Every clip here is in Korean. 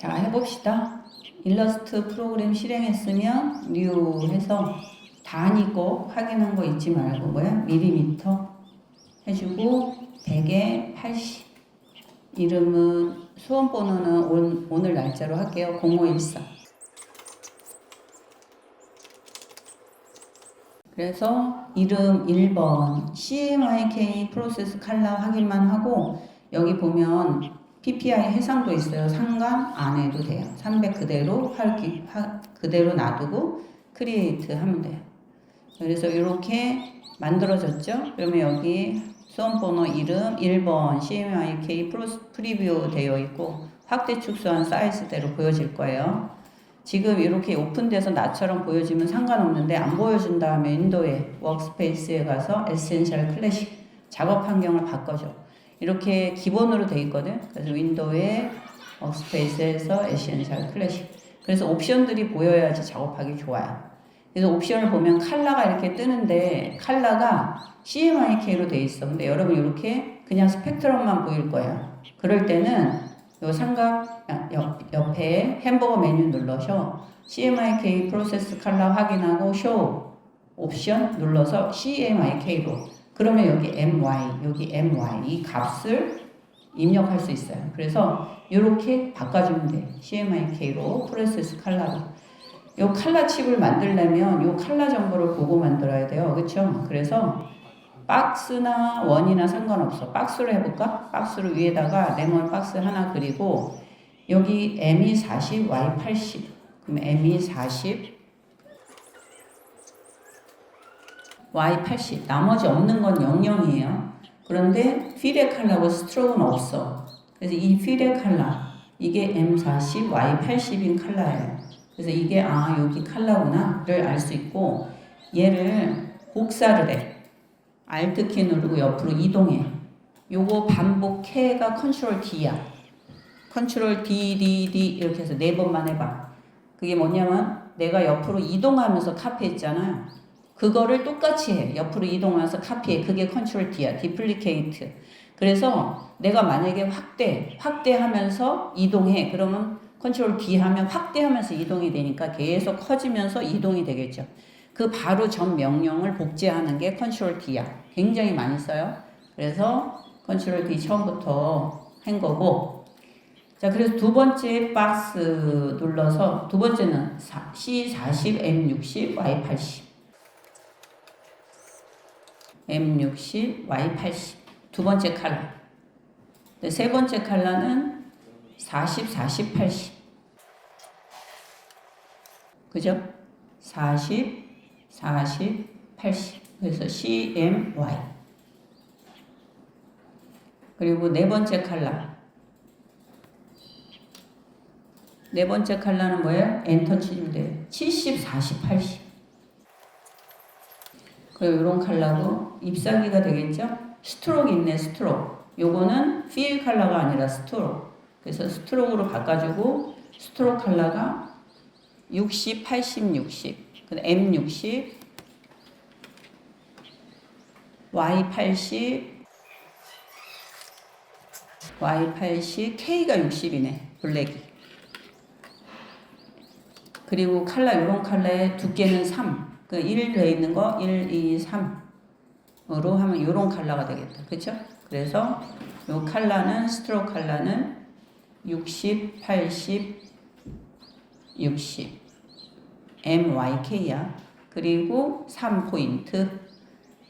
자, 해봅시다. 일러스트 프로그램 실행했으면 new 해서 단위 꼭 확인한 거 잊지 말고 밀리미터 해주고 100에 80 이름은 수험 번호는 오늘 날짜로 할게요. 0514 그래서 이름 1번 CMYK 프로세스 컬러 확인만 하고 여기 보면 PPI 해상도 있어요. 상관 안 해도 돼요. 300 그대로 그대로 놔두고 크리에이트 하면 돼요. 그래서 이렇게 만들어졌죠. 그러면 여기 수험번호 이름 1번 CMYK 프리뷰 되어 있고 확대 축소한 사이즈대로 보여질 거예요. 지금 이렇게 오픈돼서 나처럼 보여지면 상관없는데 안 보여준다 하면 윈도우에 워크스페이스에 가서 에센셜 클래식 작업 환경을 바꿔줘. 이렇게 기본으로 돼 있거든. 그래서 윈도우에 워크스페이스에서 에센셜 클래식. 그래서 옵션들이 보여야지 작업하기 좋아요. 그래서 옵션을 보면 컬러가 이렇게 뜨는데 컬러가 CMYK로 돼 있어. 근데 여러분 이렇게 그냥 스펙트럼만 보일 거예요. 그럴 때는 요 삼각 옆에 햄버거 메뉴 눌러서 CMYK 프로세스 컬러 확인하고 쇼 옵션 눌러서 CMYK로 그러면 여기 MY 이 값을 입력할 수 있어요. 그래서 이렇게 바꿔주면 돼. CMYK로 프로세스 컬러로. 요 컬러 칩을 만들려면 요 컬러 정보를 보고 만들어야 돼요. 그렇죠? 그래서 박스나 원이나 상관없어. 박스로 해볼까? 박스로 위에다가 네모난 박스 하나 그리고 여기 ME 40, Y 80. 그럼 ME 40, Y 80. 나머지 없는 건 00이에요. 그런데 필의 컬러하고 스트로크는 없어. 그래서 이 필의 컬러, 이게 M40, Y80인 컬러예요. 그래서 이게 여기 컬러구나를 알 수 있고 얘를 복사를 해. Alt키 누르고 옆으로 이동해. 요거 반복해가 컨트롤 D야. 컨트롤 D 이렇게 해서 4번만 해봐. 그게 뭐냐면 내가 옆으로 이동하면서 카피했잖아요. 그거를 똑같이 해. 옆으로 이동하면서 카피해. 그게 컨트롤 D야. 디플리케이트. 그래서 내가 만약에 확대하면서 이동해. 그러면 컨트롤 D 하면 확대하면서 이동이 되니까 계속 커지면서 이동이 되겠죠. 그 바로 전 명령을 복제하는 게 컨트롤 D야. 굉장히 많이 써요. 그래서 컨트롤 D 처음부터 한 거고. 자, 그래서 두 번째 박스 눌러서 두 번째는 C40, M60, Y80. M60, Y80. 두 번째 컬러. 세 번째 컬러는 40, 40, 80. 그죠? 40, 40, 80. 그래서 CMY. 그리고 네 번째 컬러. 네 번째 컬러는 뭐예요? 엔터 치면 돼요. 70, 40, 80. 그리고 이런 컬러고 잎사귀가 되겠죠? 스트로크 있네, 스트로크. 요거는 필 컬러가 아니라 스트로크. 그래서 스트로크로 바꿔주고 스트로크 컬러가 60, 80, 60. M60, Y80, K가 60이네. 블랙이. 그리고 컬러, 요런 컬러의 두께는 3. 그 1 돼 있는 거 1, 2, 3으로 하면 요런 컬러가 되겠다. 그쵸? 그래서 요 컬러는, 스트로크 컬러는 60, 80, 60. MYK야. 그리고 3포인트.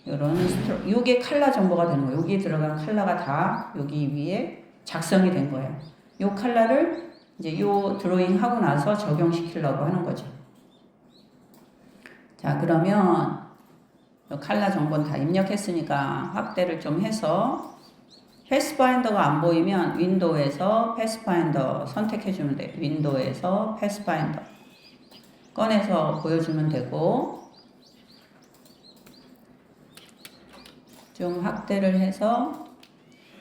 요런 스트로크. 요게 컬러 정보가 되는 거예요. 여기에 들어간 컬러가 다 여기 위에 작성이 된 거예요. 요 컬러를 이제 요 드로잉 하고 나서 적용시키려고 하는 거죠. 자, 그러면 요 컬러 정보는 다 입력했으니까 확대를 좀 해서 패스파인더가 안 보이면 윈도우에서 패스파인더 선택해주면 돼요. 윈도우에서 패스파인더 꺼내서 보여주면 되고 좀 확대를 해서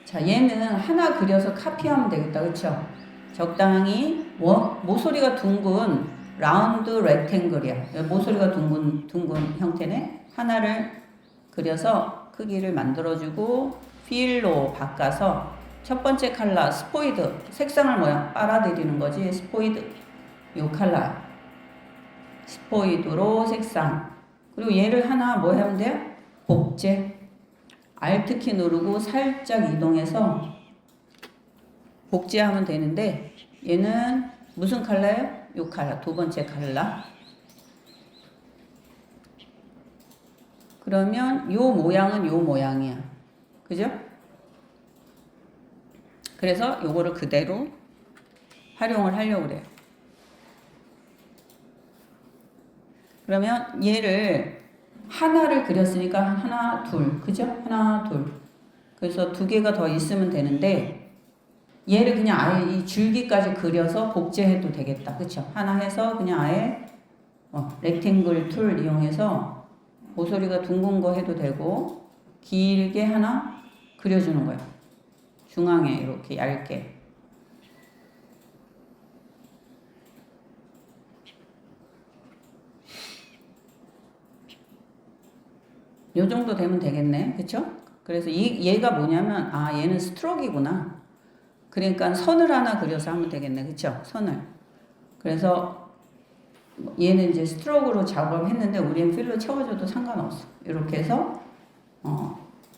자, 얘는 하나 그려서 카피하면 되겠다. 그쵸? 적당히 모서리가 둥근 라운드 렉탱글이야. 모서리가 둥근 형태네. 하나를 그려서 크기를 만들어주고 필로 바꿔서 첫 번째 컬러 스포이드, 색상을 뭐야? 빨아들이는 거지. 스포이드, 요 컬러 스포이드로 색상. 그리고 얘를 하나 뭐 하면 돼요? 복제. Alt키 누르고 살짝 이동해서 복제하면 되는데, 얘는 무슨 컬러예요? 요 컬러, 두 번째 컬러. 그러면 요 모양은 요 모양이야. 그죠? 그래서 요거를 그대로 활용을 하려고 그래요. 그러면 얘를 하나를 그렸으니까 하나, 둘. 그죠? 하나, 둘. 그래서 두 개가 더 있으면 되는데, 얘를 그냥 아예 이 줄기까지 그려서 복제해도 되겠다. 그쵸? 하나 해서 그냥 아예 렉탱글 툴 이용해서 모서리가 둥근 거 해도 되고, 길게 하나 그려주는 거예요. 중앙에 이렇게 얇게. 요 정도 되면 되겠네. 그쵸? 그래서 얘가 뭐냐면, 얘는 스트로크이구나. 그러니까 선을 하나 그려서 하면 되겠네. 그쵸? 선을. 그래서 얘는 이제 스트로크로 작업했는데 우리는 필로 채워줘도 상관없어. 이렇게 해서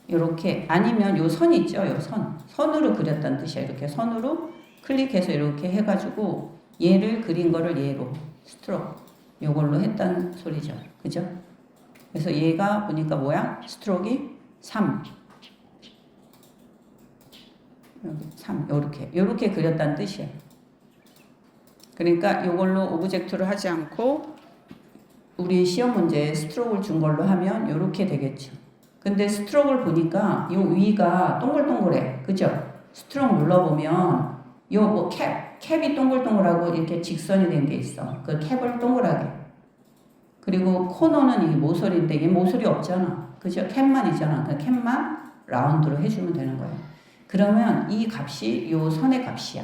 이렇게 아니면 요 선 있죠? 요 선으로 그렸다는 뜻이야. 이렇게 선으로 클릭해서 이렇게 해가지고 얘를 그린 거를 얘로 스트로크 요걸로 했다는 소리죠. 그죠? 그래서 얘가 보니까 뭐야? 스트로크이 3 여기 3 요렇게 그렸다는 뜻이에요. 그러니까 요걸로 오브젝트를 하지 않고 우리 시험 문제에 스트로크를 준 걸로 하면 요렇게 되겠죠. 근데 스트로크를 보니까 요 위가 동글동글해. 그죠? 스트로크 눌러보면 요 뭐 캡이 동글동글하고 이렇게 직선이 된 게 있어. 그 캡을 동글하게. 그리고 코너는 이 모서리인데 이게 모서리 없잖아. 그죠? 캡만 있잖아. 그 캡만 라운드로 해주면 되는 거예요. 그러면 이 값이 요 선의 값이야.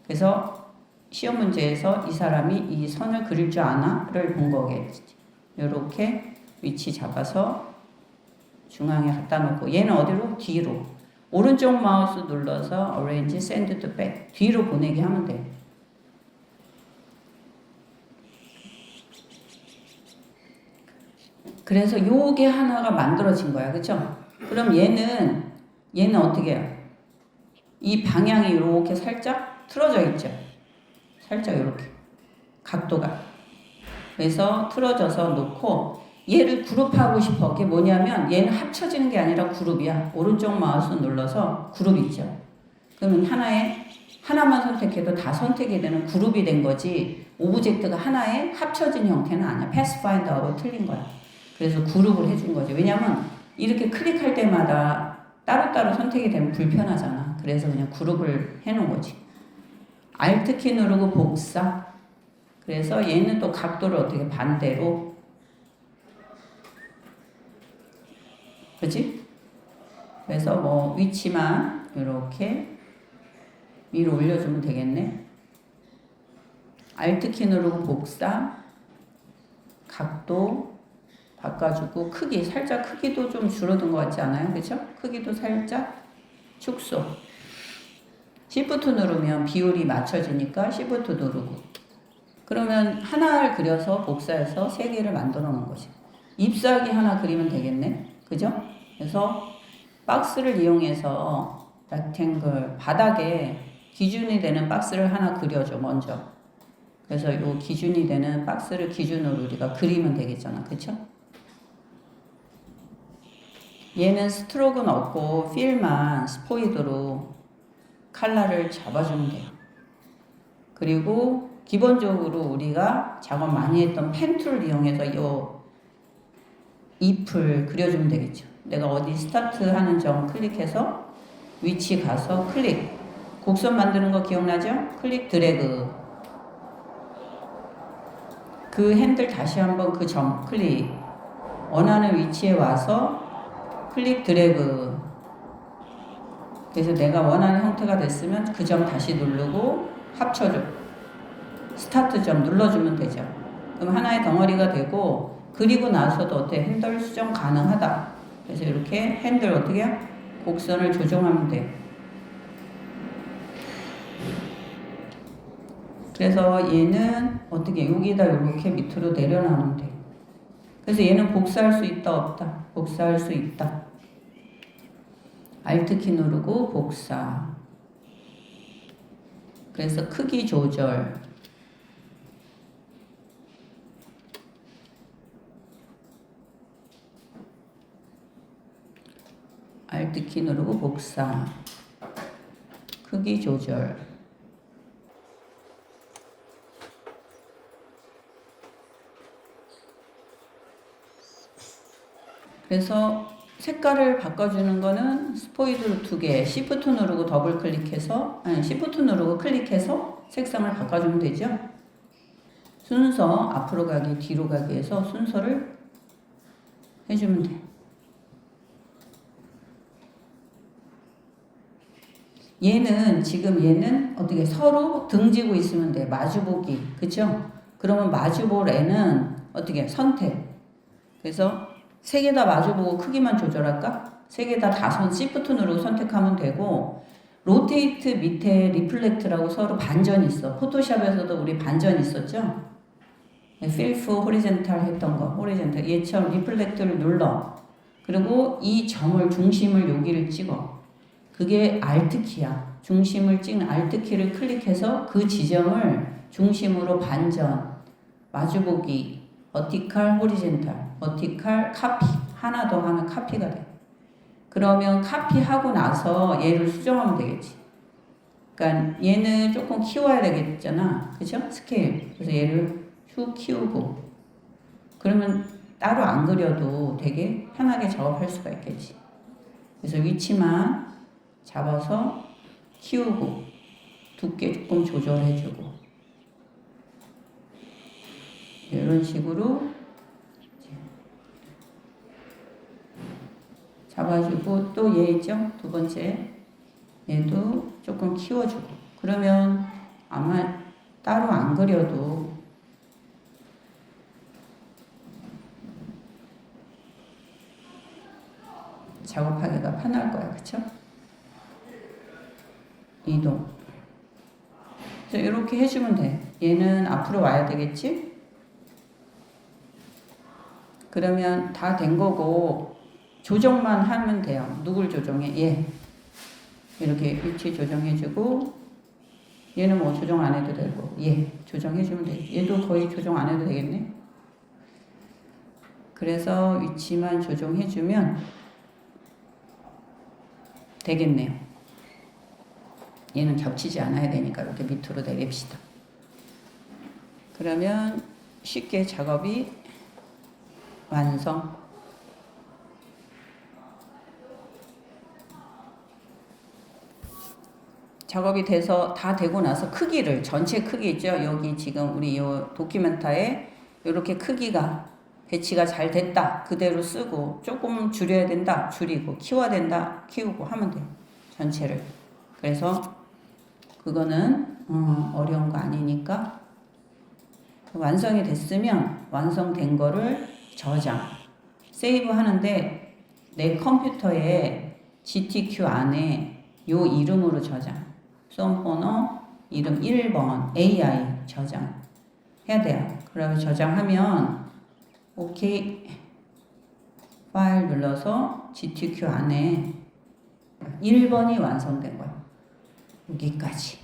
그래서 시험 문제에서 이 사람이 이 선을 그릴 줄 아나를 본 거겠지. 요렇게 위치 잡아서 중앙에 갖다 놓고 얘는 어디로? 뒤로. 오른쪽 마우스 눌러서 Arrange, Send to Back. 뒤로 보내기 하면 돼. 그래서 요게 하나가 만들어진 거야. 그쵸? 그럼 얘는 어떻게 해요? 이 방향이 이렇게 살짝 틀어져 있죠. 살짝 이렇게 각도가. 그래서 틀어져서 놓고 얘를 그룹하고 싶어. 그게 뭐냐면 얘는 합쳐지는 게 아니라 그룹이야. 오른쪽 마우스 눌러서 그룹 있죠. 그러면 하나만 선택해도 다 선택이 되는 그룹이 된 거지. 오브젝트가 하나에 합쳐진 형태는 아니야. 패스파인더하고 틀린 거야. 그래서 그룹을 해준 거지. 왜냐면 이렇게 클릭할 때마다 따로따로 선택이 되면 불편하잖아. 그래서 그냥 그룹을 해놓은 거지. Alt키 누르고 복사. 그래서 얘는 또 각도를 어떻게 반대로. 그치? 그래서 뭐 위치만 이렇게 위로 올려주면 되겠네. Alt키 누르고 복사. 각도 바꿔주고 크기 살짝 크기도 좀 줄어든 것 같지 않아요? 그쵸? 크기도 살짝 축소. Shift 누르면 비율이 맞춰지니까 Shift 누르고. 그러면 하나를 그려서 복사해서 세 개를 만들어 놓은 거지. 잎사귀 하나 그리면 되겠네. 그죠? 그래서 박스를 이용해서 렉탱글 바닥에 기준이 되는 박스를 하나 그려줘 먼저. 그래서 요 기준이 되는 박스를 기준으로 우리가 그리면 되겠잖아. 그쵸? 얘는 스트로크는 없고 필만 스포이드로 컬러를 잡아주면 돼요. 그리고 기본적으로 우리가 작업 많이 했던 펜툴을 이용해서 이 잎을 그려주면 되겠죠. 내가 어디 스타트 하는 점 클릭해서 위치 가서 클릭. 곡선 만드는 거 기억나죠? 클릭 드래그. 그 핸들 다시 한번 그 점 클릭. 원하는 위치에 와서 클릭 드래그. 그래서 내가 원하는 형태가 됐으면 그 점 다시 누르고 합쳐줘. 스타트 점 눌러주면 되죠. 그럼 하나의 덩어리가 되고 그리고 나서도 어때? 핸들 수정 가능하다. 그래서 이렇게 핸들 어떻게 해요? 곡선을 조정하면 돼. 그래서 얘는 어떻게 여기다 이렇게 밑으로 내려놔면 돼. 그래서 얘는 복사할 수 있다 없다? 복사할 수 있다. Alt키 누르고 복사. 그래서 크기 조절. Alt키 누르고 복사. 크기 조절. 그래서 색깔을 바꿔주는 거는 스포이드로 2개, Shift 누르고 더블 클릭해서, Shift 누르고 클릭해서 색상을 바꿔주면 되죠. 순서, 앞으로 가기, 뒤로 가기 해서 순서를 해주면 돼. 얘는 어떻게 서로 등지고 있으면 돼. 마주보기. 그쵸? 그러면 마주볼 애는 어떻게 선택. 그래서 세 개 다 마주보고 크기만 조절할까? 세 개 다 Shift 누르고 선택하면 되고, 로테이트 밑에 리플렉트라고 서로 반전이 있어. 포토샵에서도 우리 반전 있었죠? 필프 호리젠탈 했던 거, 호리젠탈. 얘처럼 리플렉트를 눌러. 그리고 이 점을, 중심을 여기를 찍어. 그게 Alt키야. 중심을 찍는 Alt키를 클릭해서 그 지점을 중심으로 반전, 마주보기, 버티칼, 호리젠탈, 버티칼, 카피. 하나 더 하면 카피가 돼. 그러면 카피하고 나서 얘를 수정하면 되겠지. 그러니까 얘는 조금 키워야 되겠잖아. 그죠? 스케일. 그래서 얘를 쭉 키우고. 그러면 따로 안 그려도 되게 편하게 작업할 수가 있겠지. 그래서 위치만 잡아서 키우고 두께 조금 조절해주고 이런 식으로 잡아주고 또 얘 있죠? 두 번째 얘도 조금 키워주고 그러면 아마 따로 안 그려도 작업하기가 편할 거야. 그쵸? 이동. 그래서 이렇게 해주면 돼. 얘는 앞으로 와야 되겠지? 그러면 다 된 거고 조정만 하면 돼요. 누굴 조정해? 얘. 이렇게 위치 조정해주고 얘는 뭐 조정 안 해도 되고 얘 조정해주면 돼. 얘도 거의 조정 안 해도 되겠네. 그래서 위치만 조정해주면 되겠네요. 얘는 겹치지 않아야 되니까 이렇게 밑으로 내립시다. 그러면 쉽게 작업이 완성. 작업이 돼서 다 되고 나서 크기를 전체 크기 있죠. 여기 지금 우리 요 도큐멘터에 이렇게 크기가 배치가 잘 됐다. 그대로 쓰고 조금 줄여야 된다. 줄이고 키워야 된다. 키우고 하면 돼요. 전체를. 그래서 그거는 어려운 거 아니니까 완성이 됐으면 완성된 거를 저장, 세이브 하는데 내 컴퓨터에 GTQ 안에 요 이름으로 저장. 수험번호 이름 1번 AI 저장 해야 돼요. 그러면 저장하면 OK 파일 눌러서 GTQ 안에 1번이 완성된 거예요. 여기까지.